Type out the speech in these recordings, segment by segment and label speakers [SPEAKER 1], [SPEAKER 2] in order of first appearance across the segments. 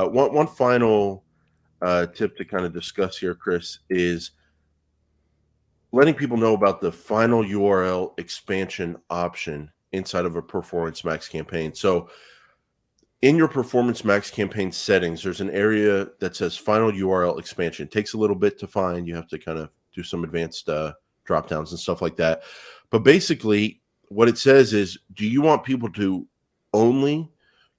[SPEAKER 1] One final tip to kind of discuss here, Chris, is letting people know about the final URL expansion option inside of a Performance Max campaign. So in your Performance Max campaign settings, there's an area that says final URL expansion. It takes a little bit to find. You have to kind of do some advanced drop downs and stuff like that. But basically, what it says is, do you want people to only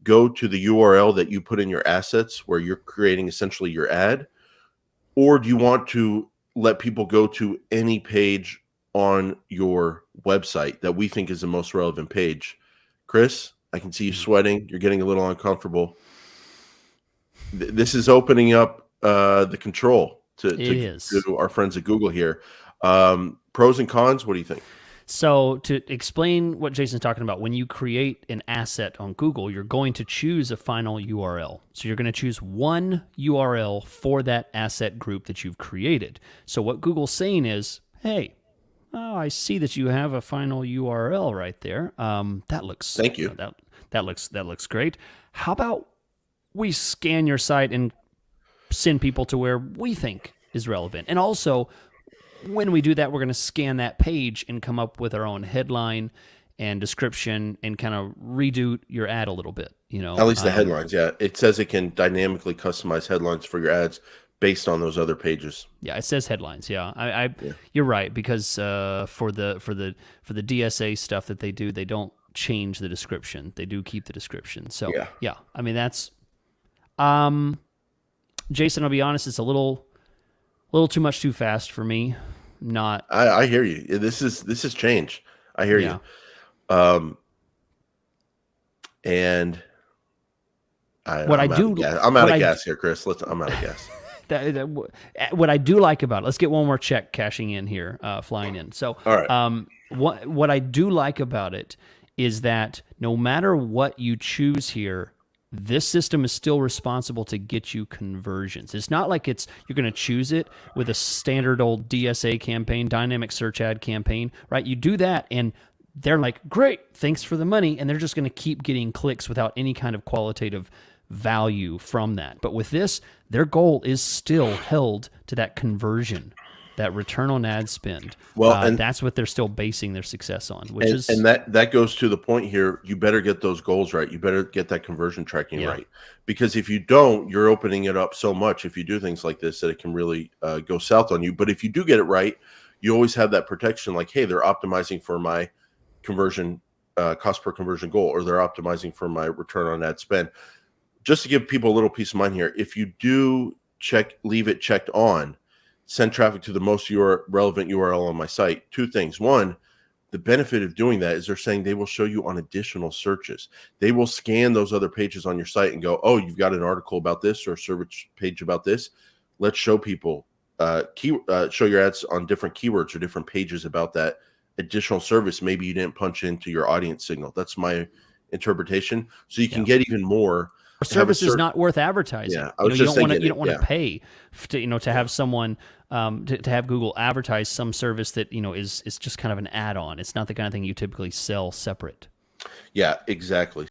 [SPEAKER 1] go to the URL that you put in your assets where you're creating essentially your ad? Or do you want to let people go to any page on your website that we think is the most relevant page? Chris, I can see you sweating. You're getting a little uncomfortable. This is opening up the control to our friends at Google here. Pros and cons, what do you think?
[SPEAKER 2] So to explain what Jason's talking about, when you create an asset on Google, you're going to choose a final URL. So you're going to choose one URL for that asset group that you've created. So what Google's saying is, hey, I see that you have a final URL right there. That looks
[SPEAKER 1] Thank you.
[SPEAKER 2] That looks great. How about we scan your site and send people to where we think is relevant? And also, when we do that, we're going to scan that page and come up with our own headline and description and kind of redo your ad a little bit.
[SPEAKER 1] At least the headlines. Yeah, it says it can dynamically customize headlines for your ads based on those other pages.
[SPEAKER 2] Yeah, it says headlines. Yeah, you're right, because for the DSA stuff that they do, they don't change the description. They do keep the description. So yeah, I mean that's. Jason, I'll be honest, it's a little too much too fast for me.
[SPEAKER 1] I hear you. This is change. I hear you. And I'm out of gas here, Chris. I'm out of gas.
[SPEAKER 2] What I do like about it, let's get one more check cashing in here, flying in. So,
[SPEAKER 1] all right.
[SPEAKER 2] What I do like about it is that no matter what you choose here, this system is still responsible to get you conversions. It's not like you're going to choose it with a standard old DSA campaign, dynamic search ad campaign, right? You do that and they're like, great, thanks for the money. And they're just going to keep getting clicks without any kind of qualitative value from that. But with this, their goal is still held to that conversion, that return on ad spend. Well, and that's what they're still basing their success on,
[SPEAKER 1] and that goes to the point here. You better get those goals right. You better get that conversion tracking right, because if you don't, you're opening it up so much. If you do things like this, that it can really go south on you. But if you do get it right, you always have that protection. Like, hey, they're optimizing for my conversion cost per conversion goal, or they're optimizing for my return on ad spend. Just to give people a little peace of mind here, if you do leave it checked on, send traffic to the most relevant URL on my site. Two things. One, the benefit of doing that is they're saying they will show you on additional searches. They will scan those other pages on your site and go, oh, you've got an article about this or a service page about this. Let's show people, show your ads on different keywords or different pages about that additional service. Maybe you didn't punch into your audience signal. That's my interpretation. So you can get even more.
[SPEAKER 2] Or service is not worth advertising.
[SPEAKER 1] Yeah,
[SPEAKER 2] you don't want to pay to have someone to have Google advertise some service that is just kind of an add-on. It's not the kind of thing you typically sell separate.
[SPEAKER 1] Yeah, exactly.